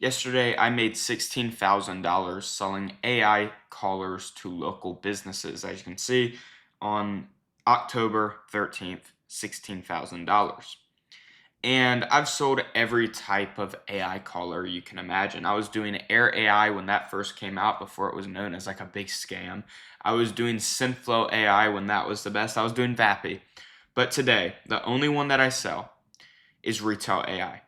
Yesterday, I made $16,000 selling AI callers to local businesses. As you can see, on October 13th, $16,000. And I've sold every type of AI caller you can imagine. I was doing Air AI when that first came out before it was known as like a big scam. I was doing Synthflow AI when that was the best. I was doing Vappy. But today, the only one that I sell is Retail AI.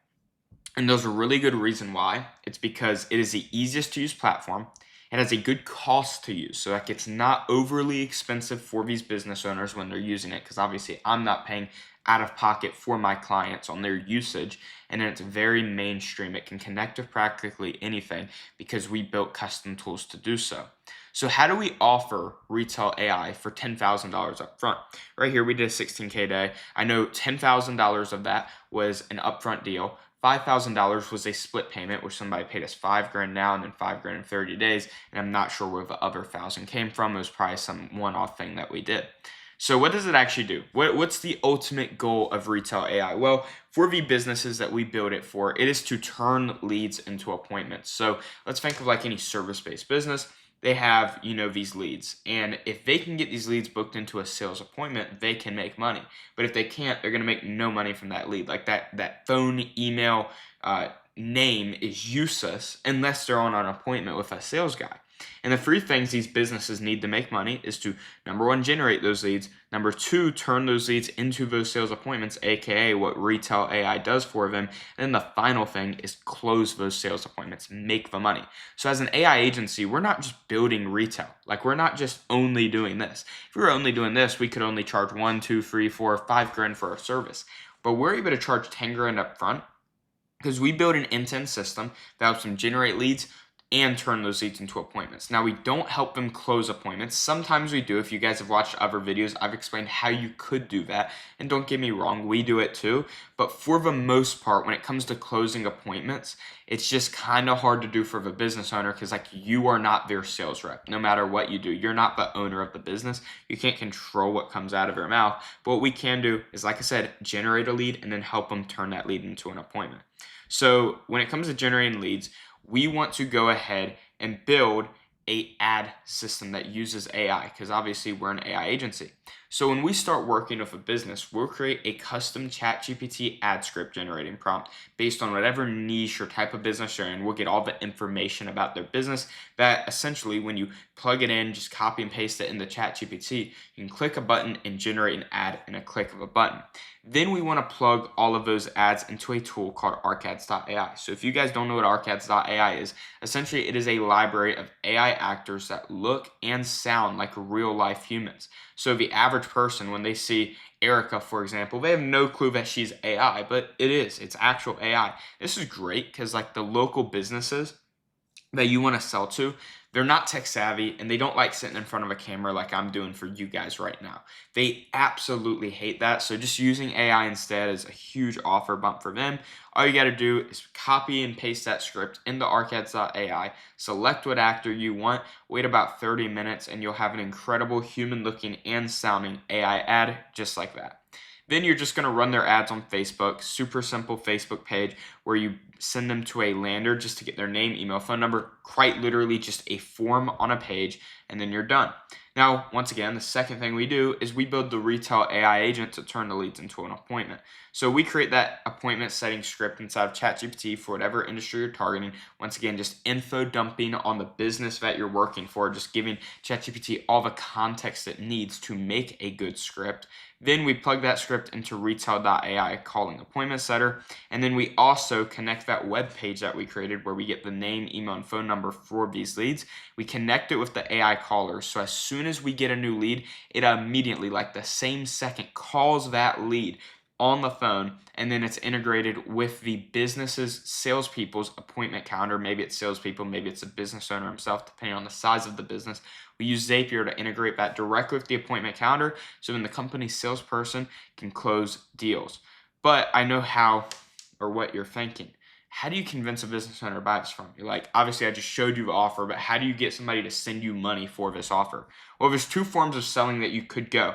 And there's a really good reason why. It's because it is the easiest to use platform. It has a good cost to use, so like it's not overly expensive for these business owners when they're using it, because obviously I'm not paying out of pocket for my clients on their usage. And then it's very mainstream. It can connect to practically anything because we built custom tools to do so. So how do we offer retail AI for $10,000 up front? Right here, we did a 16K day. I know $10,000 of that was an upfront deal. $5,000 was a split payment, where somebody paid us $5,000 now and then $5,000 in 30 days. And I'm not sure where the other 1,000 came from. It was probably some one-off thing that we did. So what does it actually do? What's the ultimate goal of retail AI? Well, for the businesses that we build it for, it is to turn leads into appointments. So let's think of like any service-based business. They have, these leads. And if they can get these leads booked into a sales appointment, they can make money. But if they can't, they're going to make no money from that lead. Like that phone, email, name is useless unless they're on an appointment with a sales guy. And the three things these businesses need to make money is to, number one, generate those leads. Number two, turn those leads into those sales appointments, aka what retail AI does for them. And then the final thing is close those sales appointments, make the money. So as an AI agency, we're not just building retail. Like we're not just only doing this. If we were only doing this, we could only charge 1, 2, 3, 4, $5,000 for our service. But we're able to charge $10,000 up front because we build an end-to-end system that helps them generate leads and turn those leads into appointments. Now, we don't help them close appointments. Sometimes we do. If you guys have watched other videos, I've explained how you could do that. And don't get me wrong, we do it too. But for the most part, when it comes to closing appointments, it's just kind of hard to do for the business owner because like you are not their sales rep. No matter what you do, you're not the owner of the business. You can't control what comes out of your mouth. But what we can do is, like I said, generate a lead and then help them turn that lead into an appointment. So when it comes to generating leads, we want to go ahead and build a ad system that uses AI, because obviously we're an AI agency. So when we start working with a business, we'll create a custom ChatGPT ad script generating prompt based on whatever niche or type of business you're in. We'll get all the information about their business that essentially when you plug it in, just copy and paste it into ChatGPT, you can click a button and generate an ad in a click of a button. Then we want to plug all of those ads into a tool called ARCads.ai. So if you guys don't know what ARCads.ai is, essentially it is a library of AI actors that look and sound like real life humans. So the average person, when they see Erica, for example, they have no clue that she's AI, but it's actual AI. This is great because like the local businesses that you want to sell to, they're not tech savvy and they don't like sitting in front of a camera like I'm doing for you guys right now. They absolutely hate that. So just using AI instead is a huge offer bump for them. All you got to do is copy and paste that script into ARCads.ai, select what actor you want, wait about 30 minutes, and you'll have an incredible human looking and sounding AI ad just like that. Then you're just going to run their ads on Facebook, super simple Facebook page where you send them to a lander just to get their name, email, phone number, quite literally just a form on a page, and then you're done. Now, once again, the second thing we do is we build the retail AI agent to turn the leads into an appointment. So we create that appointment setting script inside of ChatGPT for whatever industry you're targeting. Once again, just info dumping on the business that you're working for, just giving ChatGPT all the context it needs to make a good script. Then we plug that script into retail.ai calling appointment setter. And then we also connect that web page that we created where we get the name, email, and phone number for these leads. We connect it with the AI caller. So as soon as we get a new lead, it immediately, like the same second, calls that lead on the phone, and then it's integrated with the business's salespeople's appointment calendar. Maybe it's salespeople, maybe it's a business owner himself, depending on the size of the business. We use Zapier to integrate that directly with the appointment calendar, so then the company's salesperson can close deals. But I know how or what you're thinking. How do you convince a business owner to buy this from you? Like, obviously, I just showed you the offer, but how do you get somebody to send you money for this offer? Well, there's two forms of selling that you could go.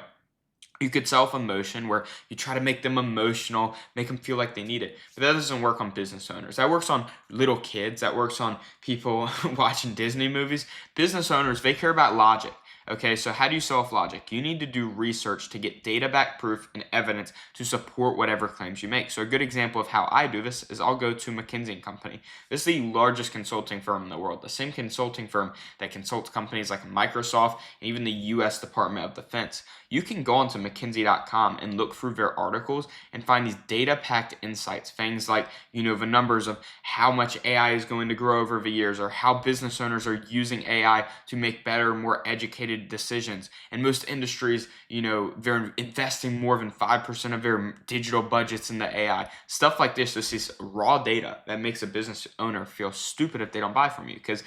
You could self-emotion where you try to make them emotional, make them feel like they need it. But that doesn't work on business owners. That works on little kids. That works on people watching Disney movies. Business owners, they care about logic. Okay, so how do you solve logic? You need to do research to get data-backed proof and evidence to support whatever claims you make. So a good example of how I do this is I'll go to McKinsey & Company. This is the largest consulting firm in the world, the same consulting firm that consults companies like Microsoft and even the U.S. Department of Defense. You can go onto McKinsey.com and look through their articles and find these data-packed insights, things like, the numbers of how much AI is going to grow over the years, or how business owners are using AI to make better, more educated decisions. And most industries, they're investing more than 5% of their digital budgets into AI. Stuff like this is raw data that makes a business owner feel stupid if they don't buy from you, because,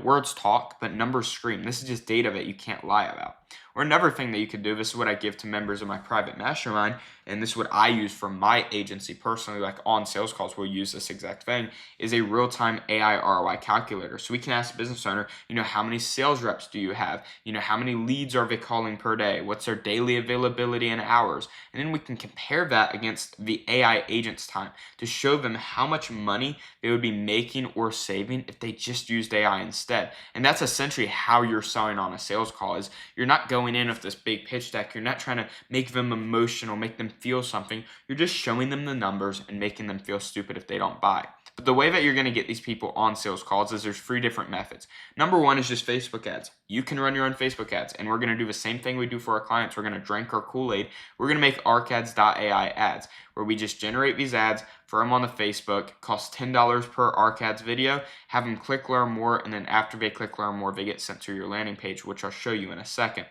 words talk, but numbers scream. This is just data that you can't lie about. Or another thing that you could do, this is what I give to members of my private mastermind, and this is what I use for my agency personally, like on sales calls, we'll use this exact thing, is a real-time AI ROI calculator. So we can ask the business owner, how many sales reps do you have? How many leads are they calling per day? What's their daily availability in hours? And then we can compare that against the AI agent's time to show them how much money they would be making or saving if they just used AI instead. And that's essentially how you're selling on a sales call, is you're not going in with this big pitch deck. You're not trying to make them emotional, make them feel something. You're just showing them the numbers and making them feel stupid if they don't buy. But the way that you're going to get these people on sales calls is there's 3 different methods. Number 1 is just Facebook ads. You can run your own Facebook ads, and we're going to do the same thing we do for our clients. We're going to drink our Kool-Aid. We're going to make ARCads.ai ads, where we just generate these ads, throw them on the Facebook, cost $10 per ARCads video, have them click learn more, and then after they click learn more, they get sent to your landing page, which I'll show you in a second.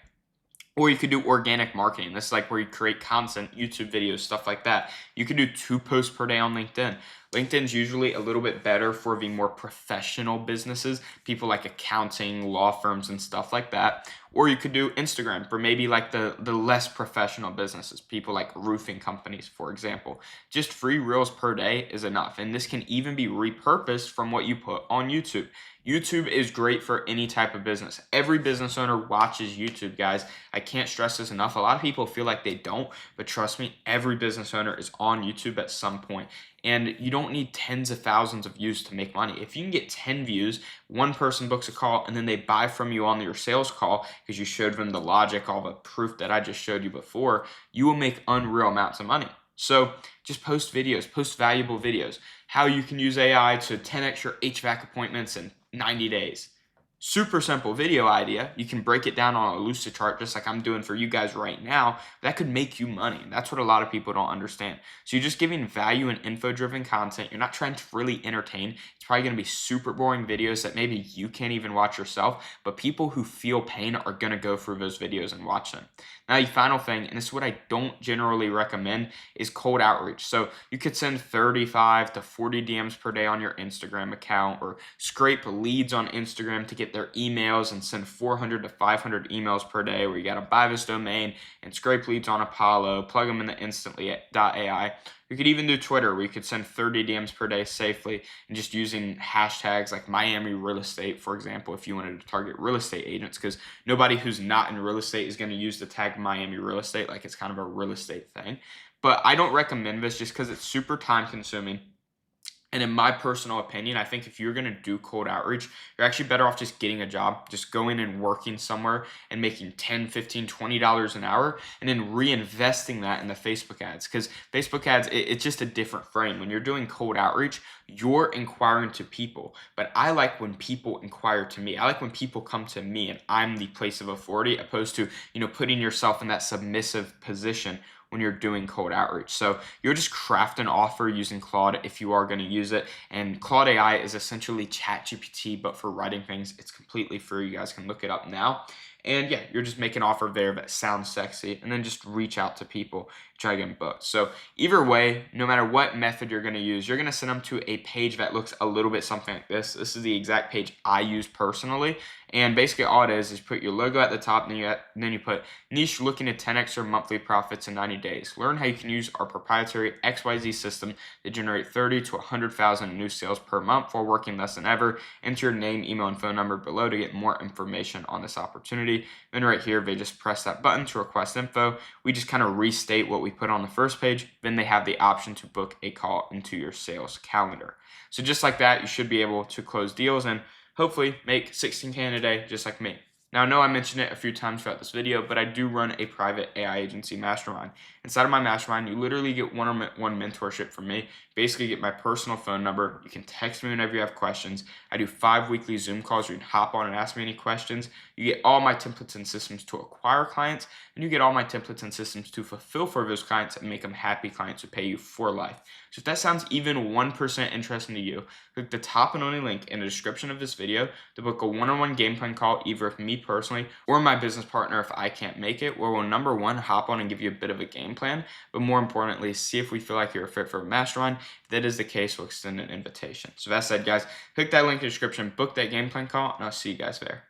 Or you could do organic marketing. This is like where you create content, YouTube videos, stuff like that. You could do 2 posts per day on LinkedIn. LinkedIn's usually a little bit better for the more professional businesses, people like accounting, law firms, and stuff like that. Or you could do Instagram for maybe like the less professional businesses, people like roofing companies, for example. Just 3 reels per day is enough. And this can even be repurposed from what you put on YouTube. YouTube is great for any type of business. Every business owner watches YouTube, guys. I can't stress this enough. A lot of people feel like they don't, but trust me, every business owner is on YouTube at some point. And you don't need tens of thousands of views to make money. If you can get 10 views, one person books a call, and then they buy from you on your sales call because you showed them the logic, all the proof that I just showed you before, you will make unreal amounts of money. So just post videos, post valuable videos. How you can use AI to 10x your HVAC appointments in 90 days. Super simple video idea. You can break it down on a Lucidchart just like I'm doing for you guys right now. That could make you money. And that's what a lot of people don't understand. So you're just giving value and info-driven content. You're not trying to really entertain. It's probably going to be super boring videos that maybe you can't even watch yourself, but people who feel pain are going to go through those videos and watch them. Now, the final thing, and this is what I don't generally recommend, is cold outreach. So you could send 35 to 40 DMs per day on your Instagram account, or scrape leads on Instagram to get their emails and send 400 to 500 emails per day, where you got to buy this domain and scrape leads on Apollo, plug them into Instantly.ai. You could even do Twitter, where you could send 30 DMs per day safely and just using hashtags like Miami real estate, for example, if you wanted to target real estate agents, because nobody who's not in real estate is going to use the tag Miami real estate like it's kind of a real estate thing. But I don't recommend this just because it's super time consuming. And in my personal opinion, I think if you're going to do cold outreach, you're actually better off just getting a job, just going and working somewhere and making $10, $15, $20 an hour, and then reinvesting that in the Facebook ads. Because Facebook ads, it's just a different frame. When you're doing cold outreach, you're inquiring to people. But I like when people inquire to me. I like when people come to me and I'm the place of authority, opposed to, putting yourself in that submissive position when you're doing cold outreach. So you'll just craft an offer using Claude if you are going to use it. And Claude AI is essentially ChatGPT, but for writing things. It's completely free. You guys can look it up now. And yeah, you're just making an offer there that sounds sexy, and then just reach out to people, try to get them booked. So either way, no matter what method you're going to use, you're going to send them to a page that looks a little bit something like this. This is the exact page I use personally. And basically all it is put your logo at the top, and then you put niche looking to 10x your monthly profits in 90 days. Learn how you can use our proprietary XYZ system to generate 30 to 100,000 new sales per month while working less than ever. Enter your name, email, and phone number below to get more information on this opportunity. be. Then right here, they just press that button to request info. We just kind of restate what we put on the first page. Then they have the option to book a call into your sales calendar. So just like that, you should be able to close deals and hopefully make 16K in a day, just like me. Now, I know I mentioned it a few times throughout this video, but I do run a private AI agency mastermind. Inside of my mastermind, you literally get one-on-one mentorship from me. Basically, you get my personal phone number. You can text me whenever you have questions. I do 5 weekly Zoom calls where you can hop on and ask me any questions. You get all my templates and systems to acquire clients, and you get all my templates and systems to fulfill for those clients and make them happy clients who pay you for life. So if that sounds even 1% interesting to you, click the top and only link in the description of this video to book a one-on-one game plan call either with me personally or my business partner if I can't make it, where we'll number one, hop on and give you a bit of a game plan, but more importantly, see if we feel like you're a fit for a mastermind. If that is the case, we'll extend an invitation. So that said, guys, click that link in the description, book that game plan call, and I'll see you guys there.